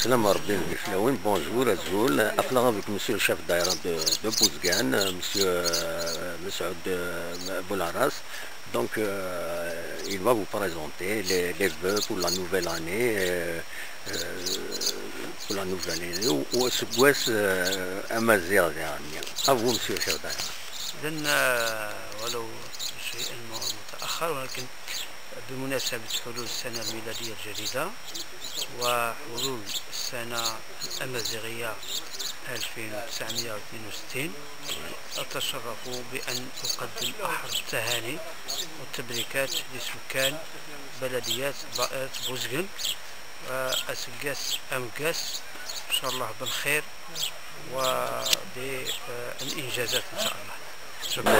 Salam Rabbi Biflaouen, bonjour Azul. Affaire avec monsieur le chef d'aéroport de Bouzgane, monsieur Saoud Boularas. Donc, il va vous présenter les vœux pour la nouvelle année. Pour la nouvelle année. وسكواس أمازيغ يعني. À vous monsieur le chef d'aéroport. إذن ولو شيئا متأخر، ولكن بمناسبة حلول السنة الميلادية الجديدة وحلول السنة الأمازيغية 1962، أتشرف بأن أقدم أحر التهاني والتبريكات لسكان بلديات ضائرة بوزغن وأسقاس أمقاس إن شاء الله بالخير وبالإنجازات إن شاء الله. شكرا.